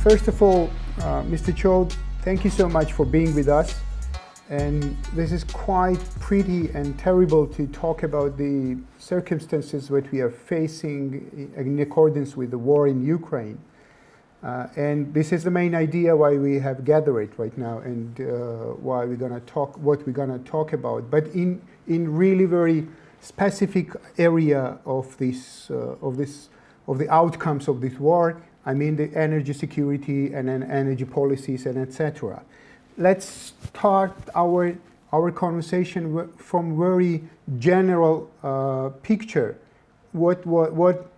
First of all, Mr. Chow, thank you so much for being with us. And this is quite pretty and terrible to talk about the circumstances that we are facing in accordance with the war in Ukraine. And this is the main idea why we have gathered right now and why we're going to talk, what we're going to talk about. But in really very specific area of the outcomes of this war, I mean the energy security and then energy policies and etc. Let's start our conversation from very general picture. What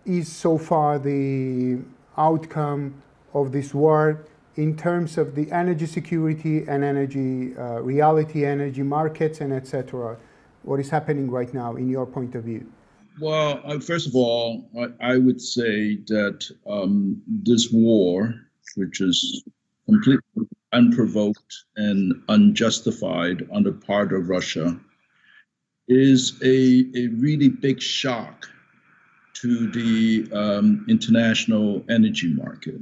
is so far the outcome of this war in terms of the energy security and energy reality, energy markets and etc. What is happening right now in your point of view? Well, first of all, I would say that this war, which is completely unprovoked and unjustified on the part of Russia, is a really big shock to the international energy market.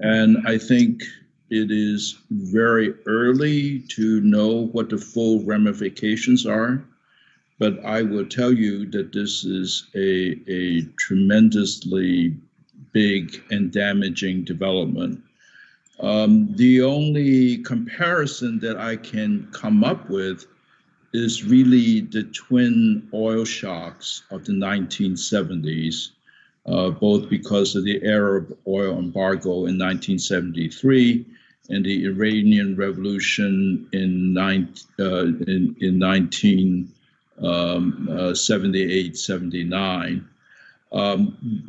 And I think it is very early to know what the full ramifications are. But I will tell you that this is a tremendously big and damaging development. The only comparison that I can come up with is really the twin oil shocks of the 1970s, both because of the Arab oil embargo in 1973 and the Iranian Revolution in 78, 79.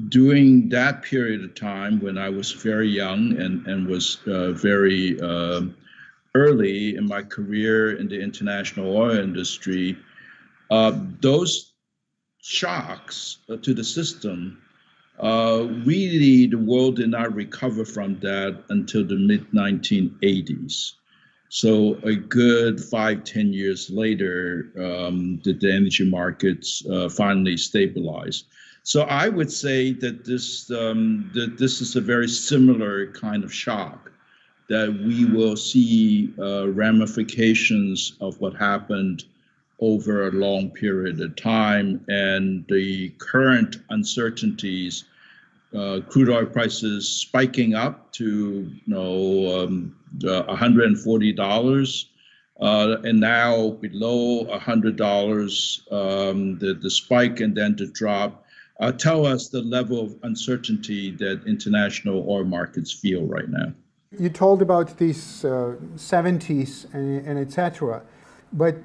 During that period of time when I was very young and was very early in my career in the international oil industry, those shocks to the system, really the world did not recover from that until the mid-1980s. So a good 5-10 years later, did the energy markets finally stabilize. So I would say that this is a very similar kind of shock, that we will see ramifications of what happened over a long period of time, and the current uncertainties, crude oil prices spiking up to $140, and now below $100, the spike and then the drop, tell us the level of uncertainty that international oil markets feel right now. You told about these 70s and etc. But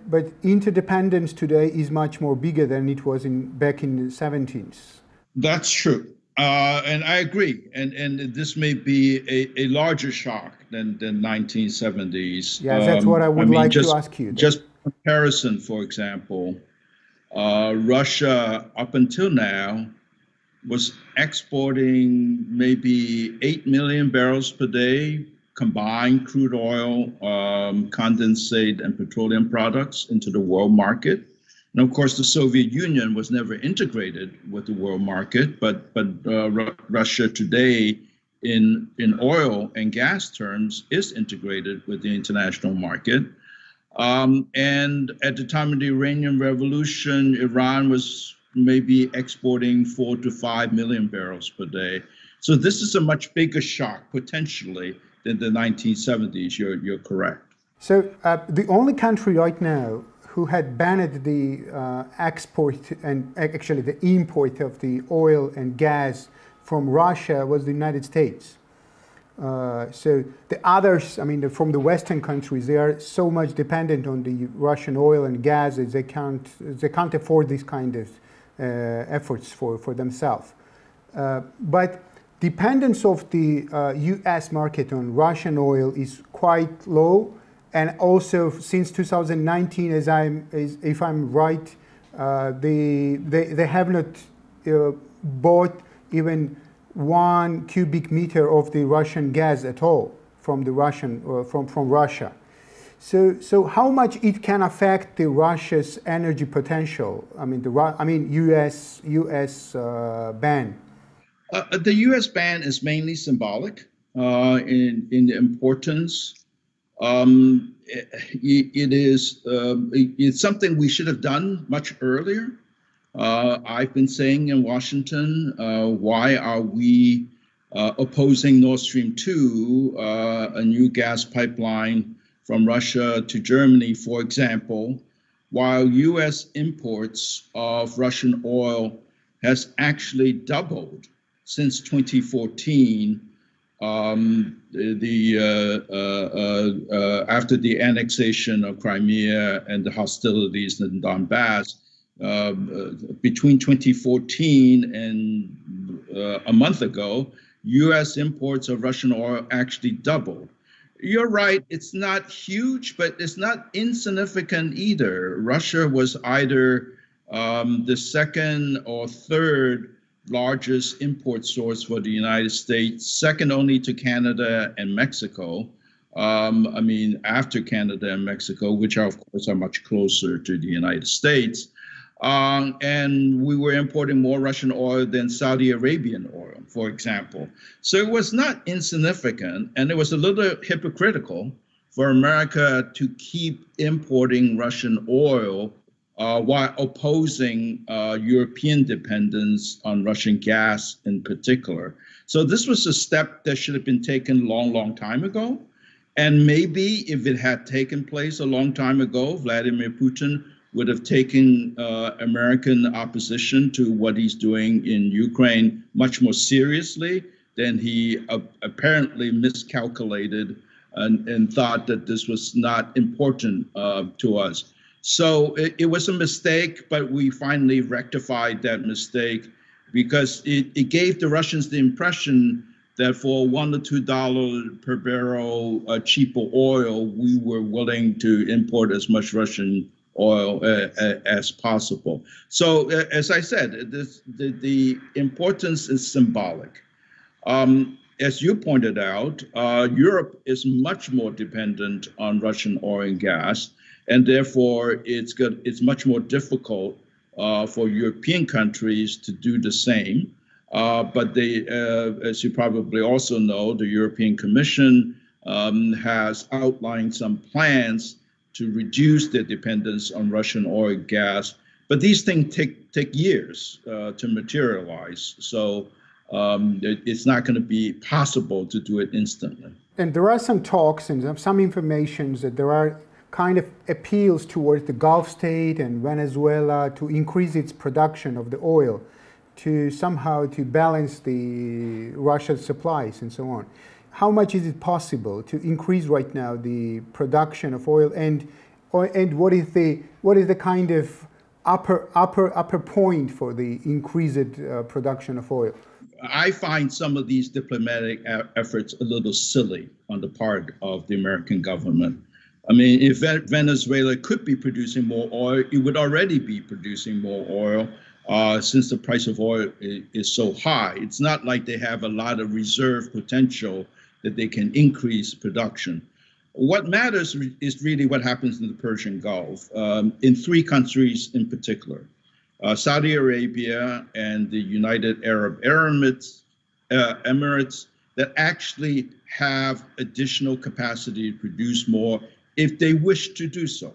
interdependence today is much more bigger than it was back in the 70s. That's true. And I agree. And this may be a larger shock than 1970s. Yeah, that's what I would like to ask you. Just comparison, for example, Russia up until now was exporting maybe 8 million barrels per day combined crude oil, condensate, and petroleum products into the world market. And of course, the Soviet Union was never integrated with the world market, but Russia today, in oil and gas terms, is integrated with the international market. And at the time of the Iranian Revolution, Iran was maybe exporting 4 to 5 million barrels per day. So this is a much bigger shock, potentially, than the 1970s. You're correct. So the only country right now who had banned the export and actually the import of the oil and gas from Russia was the United States. So the others, I mean, from the Western countries, they are so much dependent on the Russian oil and gas that they can't afford these kind of efforts for themselves. But dependence of the U.S. market on Russian oil is quite low. And also, since 2019, if I'm right, they have not bought even 1 cubic meter of the Russian gas at all from the from Russia. So how much it can affect the Russia's energy potential? I mean, U.S. ban. The U.S. ban is mainly symbolic. in importance. It's something we should have done much earlier. I've been saying in Washington, why are we opposing Nord Stream 2, a new gas pipeline from Russia to Germany, for example, while U.S. imports of Russian oil has actually doubled since 2014, after the annexation of Crimea and the hostilities in Donbass. Between 2014 and a month ago, U.S. imports of Russian oil actually doubled. You're right, it's not huge, but it's not insignificant either. Russia was either the second or third largest import source for the United States, second only to Canada and Mexico. I mean, after Canada and Mexico, which are, of course, are much closer to the United States. And we were importing more Russian oil than Saudi Arabian oil, for example. So it was not insignificant, and it was a little hypocritical for America to keep importing Russian oil while opposing European dependence on Russian gas in particular. So this was a step that should have been taken a long, long time ago. And maybe if it had taken place a long time ago, Vladimir Putin would have taken American opposition to what he's doing in Ukraine much more seriously than he apparently miscalculated and thought that this was not important to us. So it was a mistake, but we finally rectified that mistake because it gave the Russians the impression that for $1 or $2 per barrel cheaper oil, we were willing to import as much Russian oil as possible. So as I said, the importance is symbolic. As you pointed out, Europe is much more dependent on Russian oil and gas, and therefore it's much more difficult for European countries to do the same. But they, as you probably also know, the European Commission has outlined some plans to reduce their dependence on Russian oil and gas. But these things take years to materialize. So it's not going to be possible to do it instantly. And there are some talks and some information that there are kind of appeals towards the Gulf state and Venezuela to increase its production of the oil, to somehow to balance the Russia's supplies and so on. How much is it possible to increase right now the production of oil, and what is the kind of upper point for the increased production of oil? I find some of these diplomatic efforts a little silly on the part of the American government. I mean, if Venezuela could be producing more oil, it would already be producing more oil since the price of oil is so high. It's not like they have a lot of reserve potential that they can increase production. What matters is really what happens in the Persian Gulf, in three countries in particular, Saudi Arabia and the United Arab Emirates that actually have additional capacity to produce more if they wish to do so.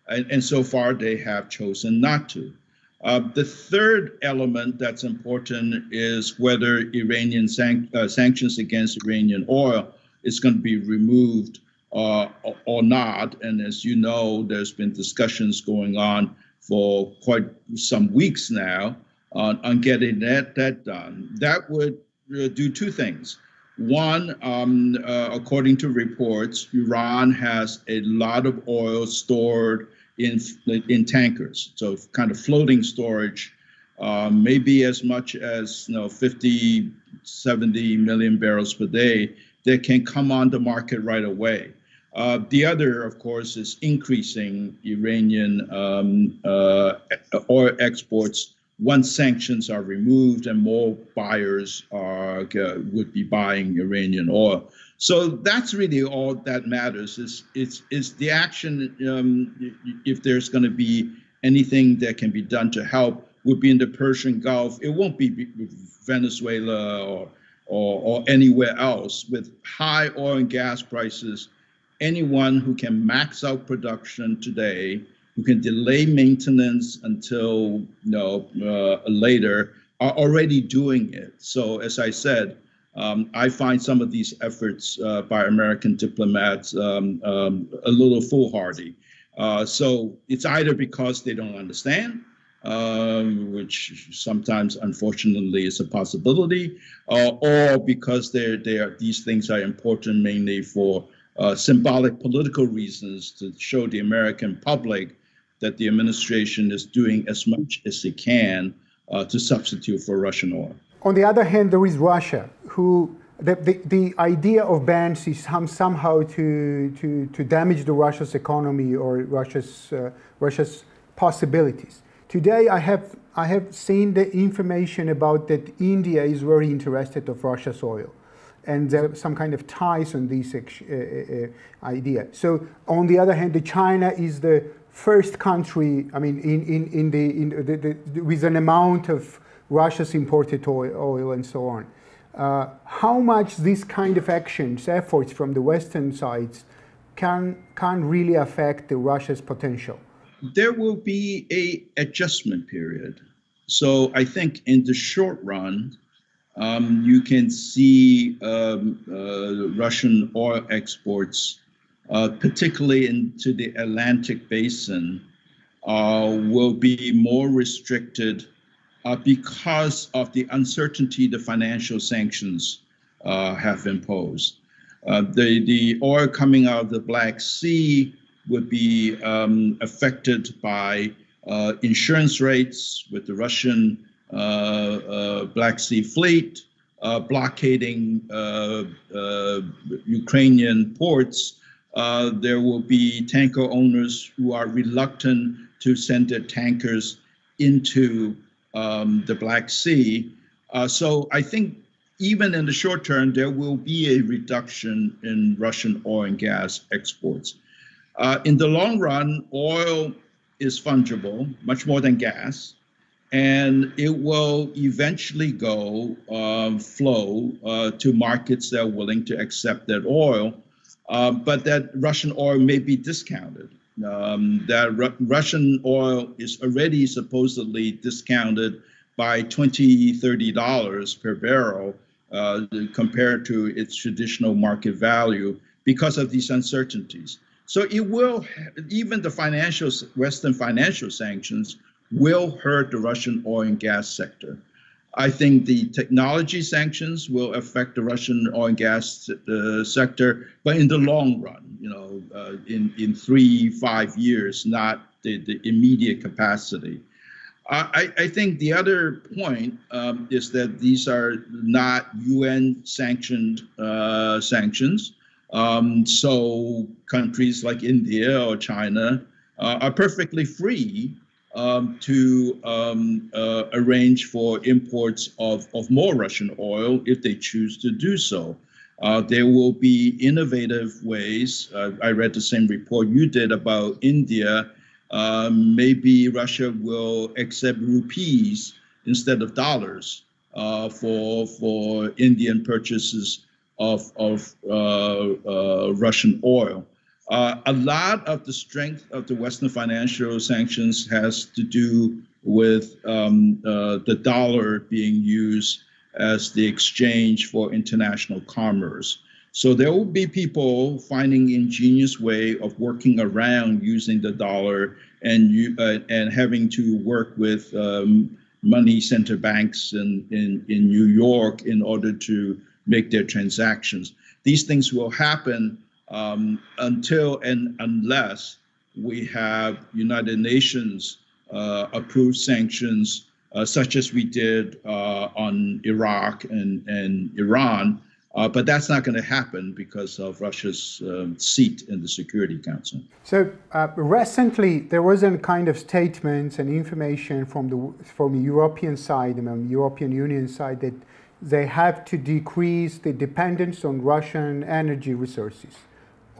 And so far they have chosen not to. The third element that's important is whether Iranian sanctions against Iranian oil is going to be removed or not. And as you know, there's been discussions going on for quite some weeks now on getting that done. That would do two things. One, according to reports, Iran has a lot of oil stored in tankers, so kind of floating storage, maybe as much as 50, 70 million barrels per day that can come on the market right away. The other, of course, is increasing Iranian oil exports once sanctions are removed and more buyers would be buying Iranian oil. So that's really all that matters is the action. If there's going to be anything that can be done to help, would be in the Persian Gulf. It won't be Venezuela or or anywhere else with high oil and gas prices. Anyone who can max out production today, who can delay maintenance until later, are already doing it. So as I said, I find some of these efforts by American diplomats a little foolhardy. So it's either because they don't understand, which sometimes, unfortunately, is a possibility, or because these things are important mainly for symbolic political reasons to show the American public that the administration is doing as much as it can to substitute for Russian oil. On the other hand, there is Russia, who the idea of bans is somehow to damage the Russia's economy or Russia's possibilities. Today, I have seen the information about that India is very interested of Russia's oil, and there are some kind of ties on this idea. So, on the other hand, China is the first country, I mean, with an amount of Russia's imported oil and so on. How much this kind of actions, efforts from the Western sides can really affect Russia's potential? There will be an adjustment period. So I think in the short run, you can see Russian oil exports, particularly into the Atlantic basin, will be more restricted because of the uncertainty the financial sanctions have imposed. The oil coming out of the Black Sea would be affected by insurance rates with the Russian Black Sea fleet blockading Ukrainian ports. There will be tanker owners who are reluctant to send their tankers into the Black Sea. So I think even in the short term, there will be a reduction in Russian oil and gas exports. In the long run, oil is fungible, much more than gas, and it will eventually flow to markets that are willing to accept that oil, but that Russian oil may be discounted. Russian oil is already supposedly discounted by $20, $30 per barrel compared to its traditional market value because of these uncertainties. So it will, even the Western financial sanctions will hurt the Russian oil and gas sector. I think the technology sanctions will affect the Russian oil and gas sector, but in the long run, in 3-5 years, not the immediate capacity. I think the other point is that these are not UN sanctioned sanctions. So countries like India or China are perfectly free to arrange for imports of more Russian oil if they choose to do so. There will be innovative ways. I read the same report you did about India. Maybe Russia will accept rupees instead of dollars for Indian purchases of Russian oil. A lot of the strength of the Western financial sanctions has to do with the dollar being used as the exchange for international commerce. So there will be people finding ingenious way of working around using the dollar and having to work with money center banks in New York in order to make their transactions. These things will happen until and unless we have United Nations approved sanctions, such as we did on Iraq and Iran. But that's not going to happen because of Russia's seat in the Security Council. So recently, there was a kind of statements and information from the European side, European Union side, that they have to decrease the dependence on Russian energy resources,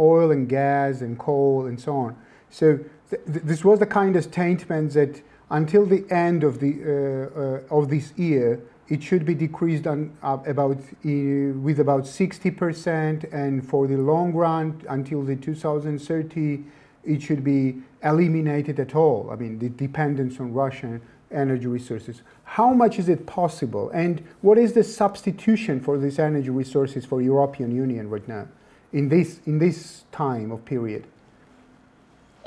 oil and gas and coal and so on. So this was the kind of statement that until the end of this year, it should be decreased with about 60%, and for the long run, until the 2030, it should be eliminated at all. I mean, the dependence on Russian energy resources. How much is it possible, and what is the substitution for these energy resources for European Union right now, in this time of period?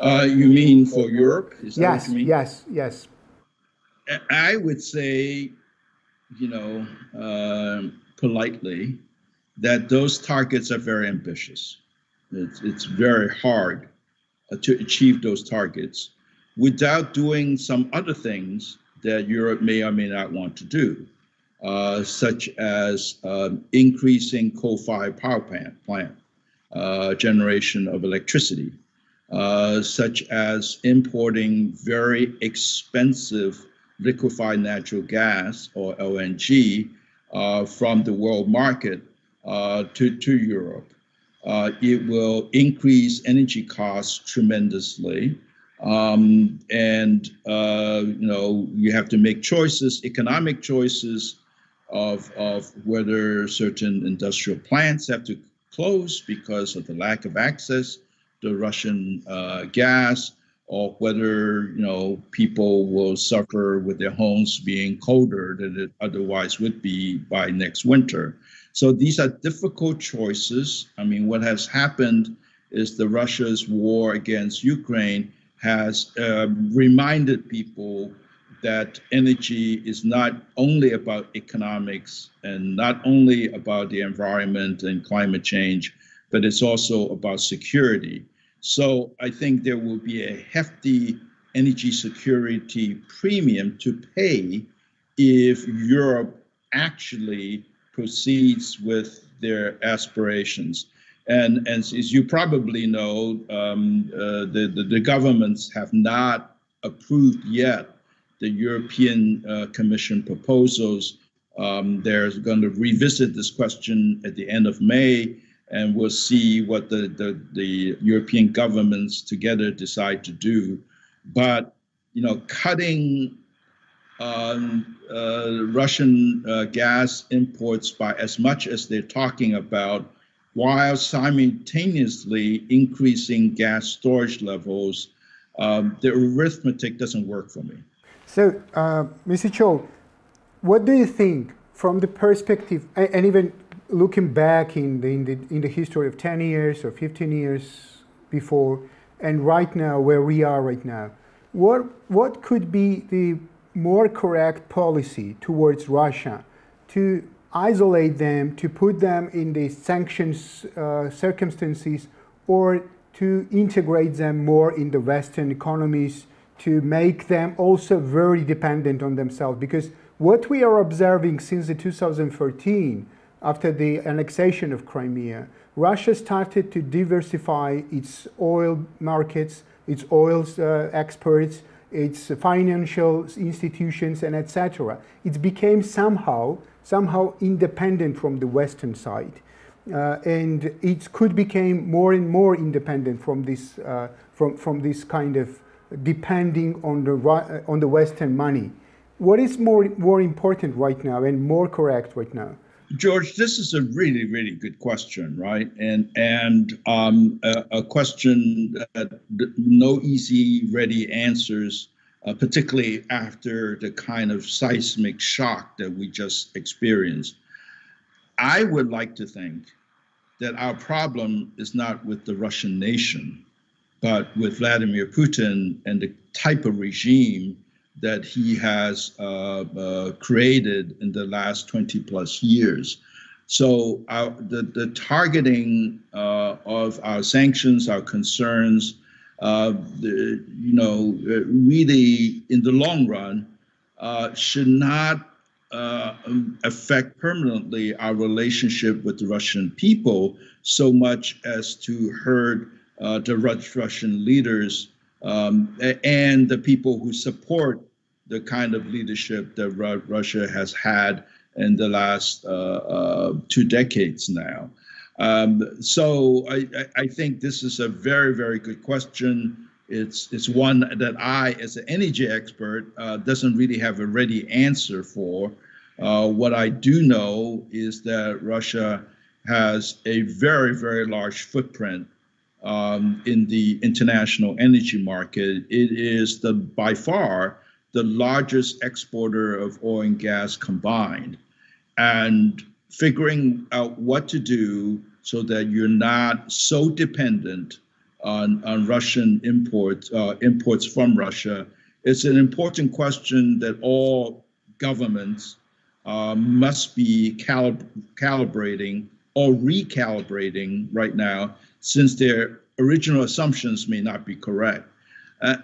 You mean for Europe? Is that yes, what you mean? yes. I would say, politely, that those targets are very ambitious. It's very hard to achieve those targets without doing some other things that Europe may or may not want to do, such as increasing coal-fired power plant generation of electricity, such as importing very expensive liquefied natural gas, or LNG, from the world market to Europe. It will increase energy costs tremendously. You have to make choices, economic choices of whether certain industrial plants have to close because of the lack of access to Russian gas, or whether people will suffer with their homes being colder than it otherwise would be by next winter. So these are difficult choices. I mean, what has happened is the Russia's war against Ukraine has reminded people that energy is not only about economics and not only about the environment and climate change, but it's also about security. So I think there will be a hefty energy security premium to pay if Europe actually proceeds with their aspirations. And as you probably know, the governments have not approved yet the European Commission proposals. They're going to revisit this question at the end of May, and we'll see what the European governments together decide to do. But cutting Russian gas imports by as much as they're talking about, while simultaneously increasing gas storage levels, the arithmetic doesn't work for me. So, Mr. Chow, what do you think from the perspective, and even looking back in the history of 10 years or 15 years before, and right now, where we are right now, what could be the more correct policy towards Russia to isolate them, to put them in the sanctions circumstances, or to integrate them more in the Western economies, to make them also very dependent on themselves? Because what we are observing since the 2014, after the annexation of Crimea, Russia started to diversify its oil markets, its oil exports, its financial institutions, and etc. It became somehow independent from the Western side, and it could become more and more independent from this from this kind of depending on the Western money. What is more important right now and more correct right now? George, this is a really, really good question, right? And a question that no easy, ready answers, particularly after the kind of seismic shock that we just experienced. I would like to think that our problem is not with the Russian nation, but with Vladimir Putin and the type of regime that he has created in the last 20 plus years. So the targeting of our sanctions, our concerns, really in the long run should not affect permanently our relationship with the Russian people so much as to hurt the Russian leaders and the people who support the kind of leadership that Russia has had in the last 2 decades now. So I think this is a very, very good question. It's one that I, as an energy expert, doesn't really have a ready answer for. What I do know is that Russia has a very, very large footprint in the international energy market. It is by far the largest exporter of oil and gas combined. And figuring out what to do so that you're not so dependent on Russian imports from Russia, it's an important question that all governments must be calibrating or recalibrating right now, since their original assumptions may not be correct.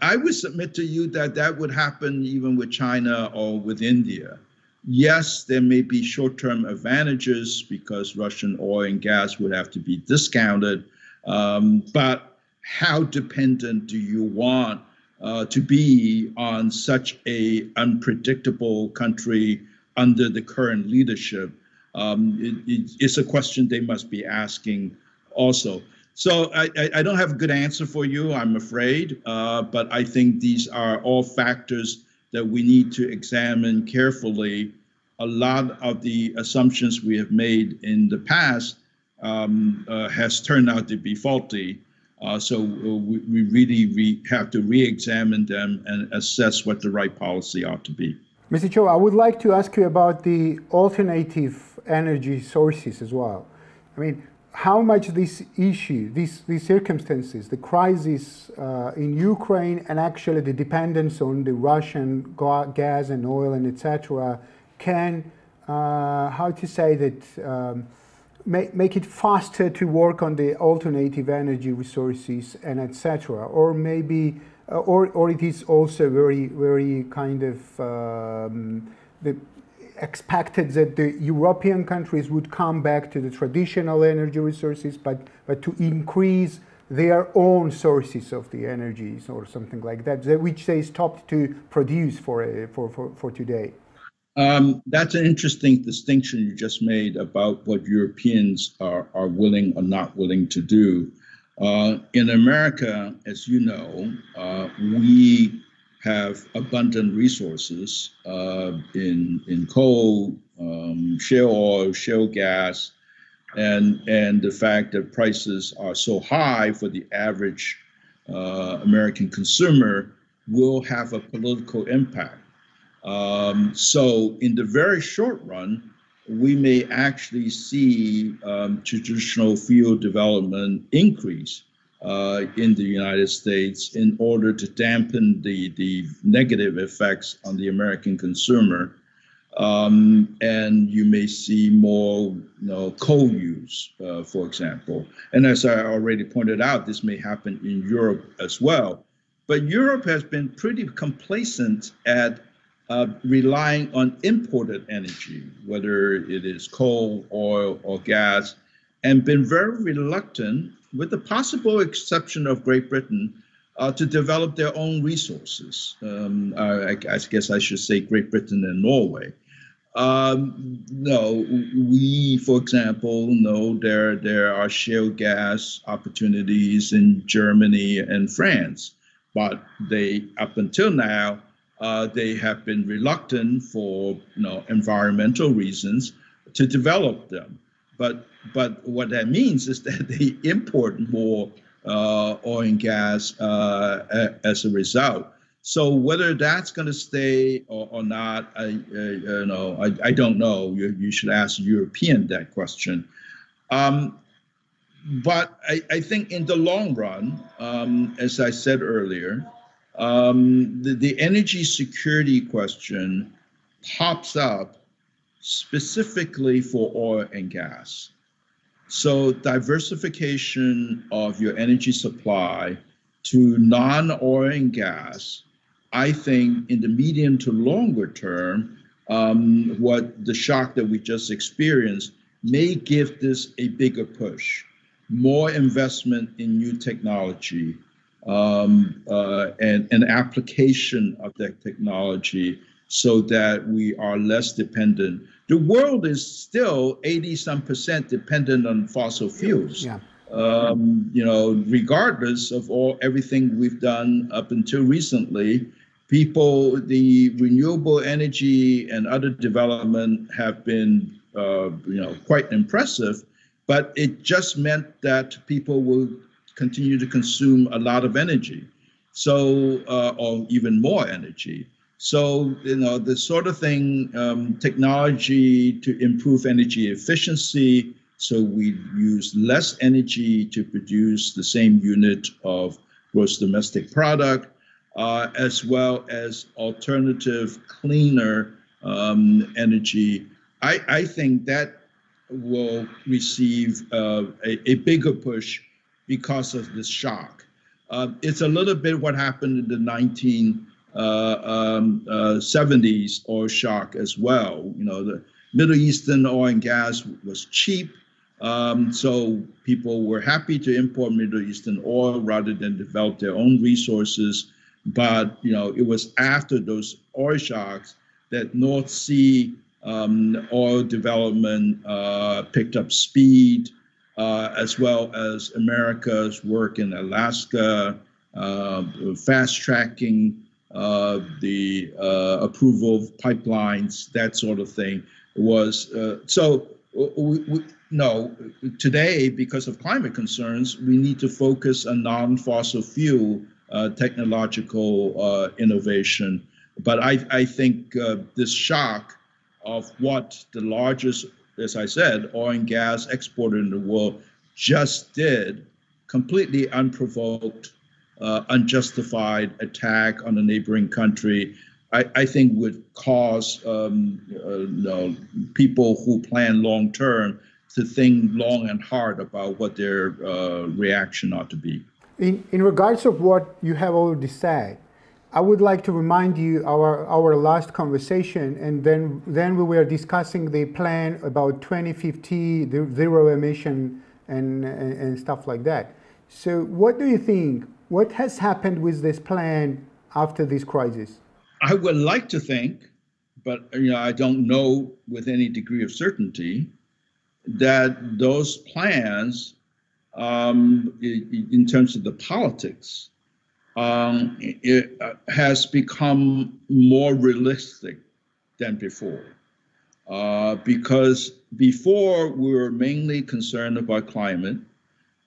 I would submit to you that that would happen even with China or with India. Yes, there may be short-term advantages because Russian oil and gas would have to be discounted, but how dependent do you want to be on such a unpredictable country under the current leadership? It's a question they must be asking also. So I don't have a good answer for you, I'm afraid, but I think these are all factors that we need to examine carefully. A lot of the assumptions we have made in the past has turned out to be faulty. So we really have to re-examine them and assess what the right policy ought to be. Mr. Chow, I would like to ask you about the alternative energy sources as well. I mean, how much this issue, these circumstances, the crisis in Ukraine and actually the dependence on the Russian gas and oil and etc. can, how to say that, make it faster to work on the alternative energy resources and etc. Or maybe, or it is also very kind of expected that the European countries would come back to the traditional energy resources, but to increase their own sources of the energies or something like that, which they stopped to produce for today. That's an interesting distinction you just made about what Europeans are willing or not willing to do. In America, as you know, we have abundant resources in coal, shale oil, shale gas, and the fact that prices are so high for the average American consumer will have a political impact. So in the very short run, we may actually see traditional field development increase in the United States in order to dampen the negative effects on the American consumer. And you may see more coal use, for example. And as I already pointed out, this may happen in Europe as well. But Europe has been pretty complacent at relying on imported energy, whether it is coal, oil, or gas, and been very reluctant, with the possible exception of Great Britain, to develop their own resources. I guess I should say Great Britain and Norway. No, we, for example, know there are shale gas opportunities in Germany and France, but they, up until now, they have been reluctant for environmental reasons to develop them. But what that means is that they import more oil and gas as a result. So whether that's going to stay or not, I don't know. You should ask a European that question. But I think in the long run, as I said earlier, the energy security question pops up specifically for oil and gas. So diversification of your energy supply to non-oil and gas, I think in the medium to longer term, what the shock that we just experienced may give this a bigger push, more investment in new technology, and an application of that technology so that we are less dependent. The world is still 80-some% dependent on fossil fuels. Yeah. regardless of everything we've done up until recently, the renewable energy and other development have been, quite impressive, but it just meant that people will continue to consume a lot of energy, or even more energy. So, the sort of thing, technology to improve energy efficiency, so we use less energy to produce the same unit of gross domestic product, as well as alternative, cleaner energy. I think that will receive a bigger push because of this shock. It's a little bit what happened in the 1970s oil shock as well. The Middle Eastern oil and gas was cheap, so people were happy to import Middle Eastern oil rather than develop their own resources. But it was after those oil shocks that North Sea oil development picked up speed, as well as America's work in Alaska, fast tracking the approval of pipelines, that sort of thing was today, because of climate concerns, we need to focus on non-fossil fuel technological innovation. But I think this shock of what the largest, as I said, oil and gas exporter in the world just did, completely unprovoked, unjustified attack on a neighboring country, I think would cause people who plan long term to think long and hard about what their reaction ought to be. In regards of what you have already said, I would like to remind you our last conversation, and then we were discussing the plan about 2050, the zero emission and stuff like that. So what do you think? What has happened with this plan after this crisis? I would like to think, but I don't know with any degree of certainty, that those plans, in terms of the politics, it has become more realistic than before. Because before we were mainly concerned about climate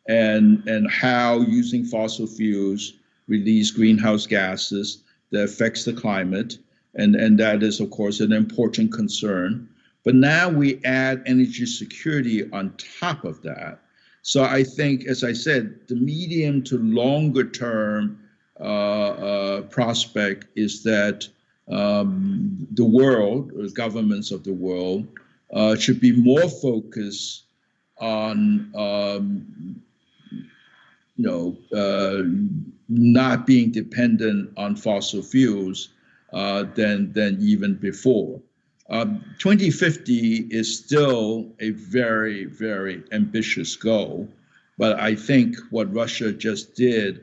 and how using fossil fuels release greenhouse gases that affects the climate, and that is, of course, an important concern. But now we add energy security on top of that. So I think, as I said, the medium to longer term prospect is that the world, or governments of the world, should be more focused on not being dependent on fossil fuels than even before. 2050 is still a very, very ambitious goal, but I think what Russia just did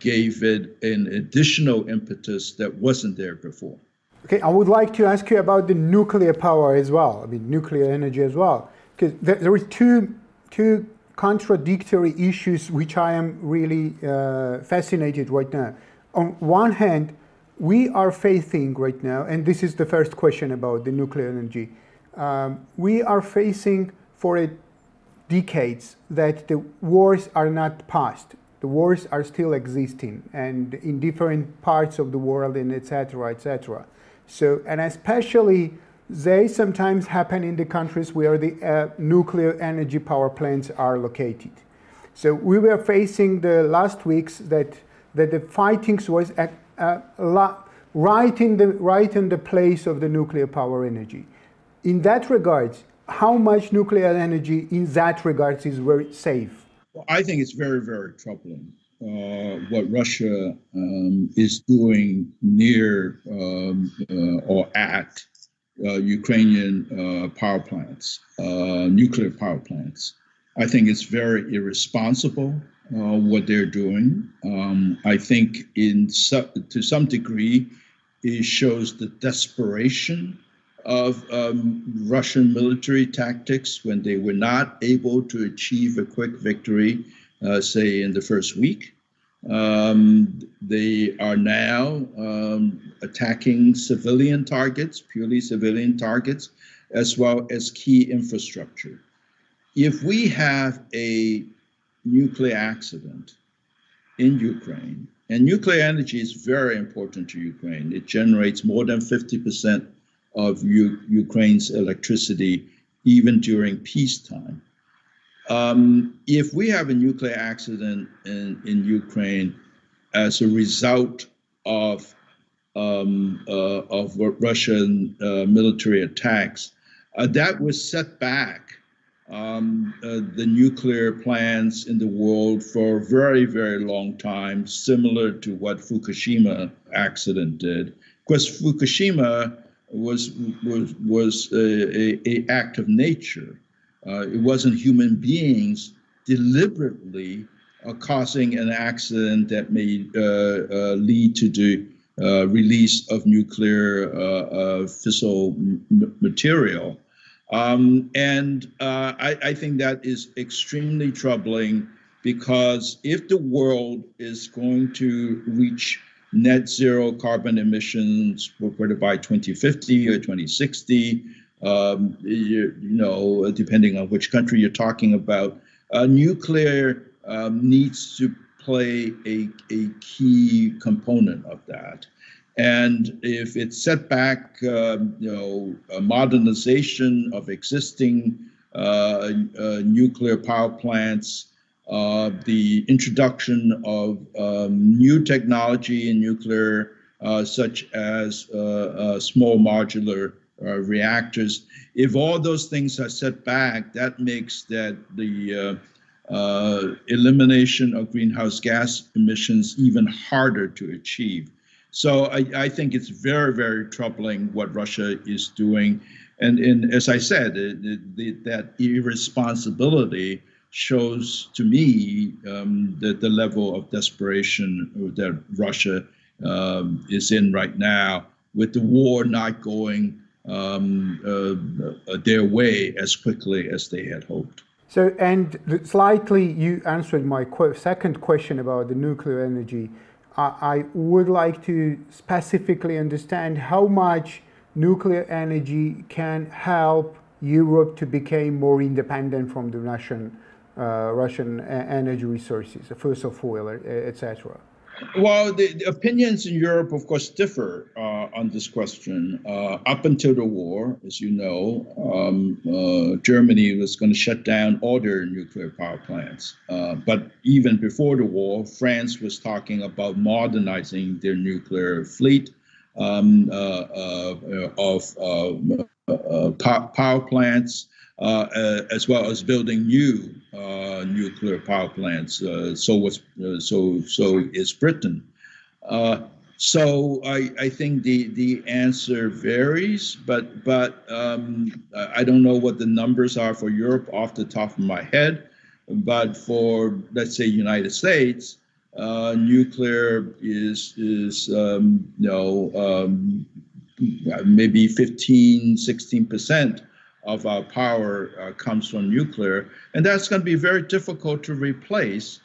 gave it an additional impetus that wasn't there before. Okay, I would like to ask you about the nuclear power as well, I mean nuclear energy as well, because there is two contradictory issues which I am really fascinated right now. On one hand, we are facing right now, and this is the first question about the nuclear energy, we are facing for decades that the wars are not past. The wars are still existing and in different parts of the world, and etc., etc. So, and especially they sometimes happen in the countries where the nuclear energy power plants are located. So we were facing the last weeks that the fightings was right in the place of the nuclear power energy. In that regard, how much nuclear energy in that regard is very safe? Well, I think it's very, very troubling what Russia is doing near or at Ukrainian power plants, nuclear power plants. I think it's very irresponsible what they're doing. I think to some degree, it shows the desperation of Russian military tactics when they were not able to achieve a quick victory, say in the first week. They are now attacking civilian targets, purely civilian targets, as well as key infrastructure. If we have a nuclear accident in Ukraine, and nuclear energy is very important to Ukraine. It generates more than 50% of Ukraine's electricity, even during peacetime. If we have a nuclear accident in Ukraine as a result of Russian military attacks, that would set back the nuclear plants in the world for a very, very long time, similar to what Fukushima accident did. Because Fukushima was a act of nature. It wasn't human beings deliberately causing an accident that may lead to the release of nuclear fissile material. I think that is extremely troubling, because if the world is going to reach net zero carbon emissions, whether by 2050 or 2060, depending on which country you're talking about, nuclear needs to play a key component of that. And if it set back, a modernization of existing nuclear power plants, the introduction of new technology in nuclear, such as small modular reactors, if all those things are set back, that makes that the elimination of greenhouse gas emissions even harder to achieve. So I think it's very, very troubling what Russia is doing. And as I said, that irresponsibility shows to me that the level of desperation that Russia is in right now, with the war not going their way as quickly as they had hoped. So, and slightly you answered my second question about the nuclear energy. I would like to specifically understand how much nuclear energy can help Europe to become more independent from the Russian energy resources, first of oil, etc. Well, the opinions in Europe, of course, differ on this question. Up until the war, as you know, Germany was going to shut down all their nuclear power plants. But even before the war, France was talking about modernizing their nuclear fleet of power plants, as well as building new nuclear power plants. So is Britain. So I think the answer varies, but I don't know what the numbers are for Europe off the top of my head. But for, let's say, United States, nuclear is maybe 15–16% of our power comes from nuclear, and that's going to be very difficult to replace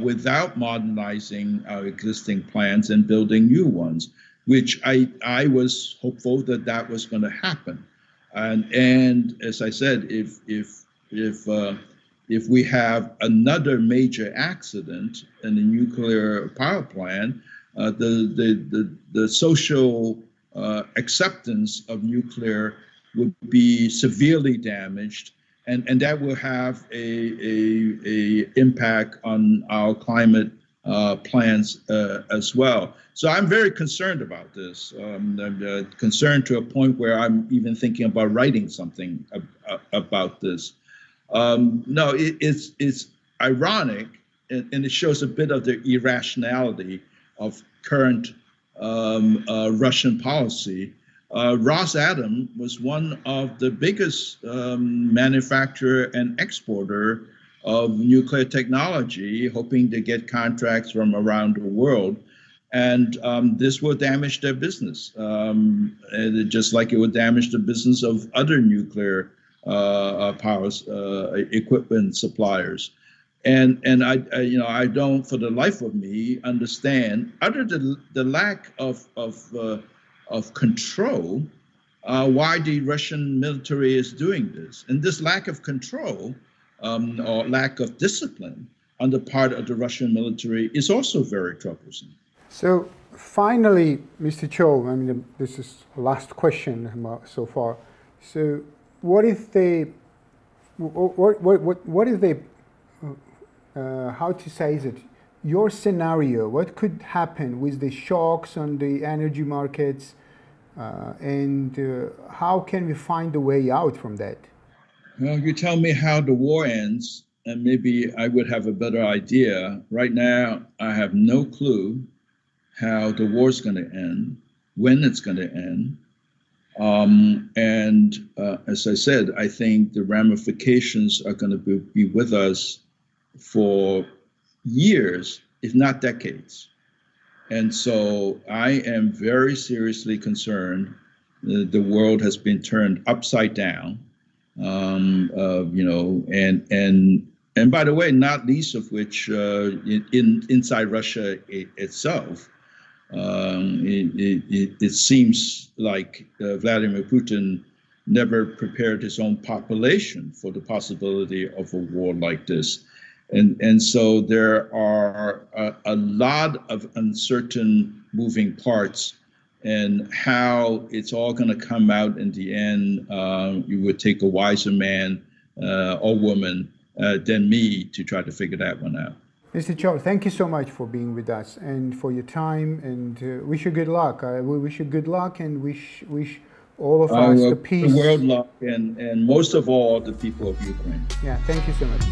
without modernizing our existing plants and building new ones, which I was hopeful that was going to happen. And as I said, if we have another major accident in a nuclear power plant, the social acceptance of nuclear would be severely damaged, and that will have a impact on our climate plans as well. So I'm very concerned about this. I'm concerned to a point where I'm even thinking about writing something about this. No, it's ironic, and it shows a bit of the irrationality of current Russian policy. Rosatom was one of the biggest manufacturer and exporter of nuclear technology, hoping to get contracts from around the world. And this will damage their business, just like it would damage the business of other nuclear power equipment suppliers. And I don't, for the life of me, understand, other than the lack of control, why the Russian military is doing this. And this lack of control or lack of discipline on the part of the Russian military is also very troublesome. So finally, Mr. Chow, I mean, this is the last question so far. So what if they, how to say it, your scenario, what could happen with the shocks on the energy markets, and how can we find a way out from that? Well, you tell me how the war ends, and maybe I would have a better idea. Right now, I have no clue how the war is going to end, when it's going to end. As I said, I think the ramifications are going to be with us for years, if not decades. And so I am very seriously concerned that the world has been turned upside down, and by the way, not least of which inside Russia itself. It seems like Vladimir Putin never prepared his own population for the possibility of a war like this. And so there are a lot of uncertain moving parts, and how it's all going to come out in the end, you would take a wiser man or woman than me to try to figure that one out. Mr. Chow, thank you so much for being with us and for your time, and wish you good luck. We wish you good luck and wish all of us the peace. The world luck, and most of all, the people of Ukraine. Yeah, thank you so much.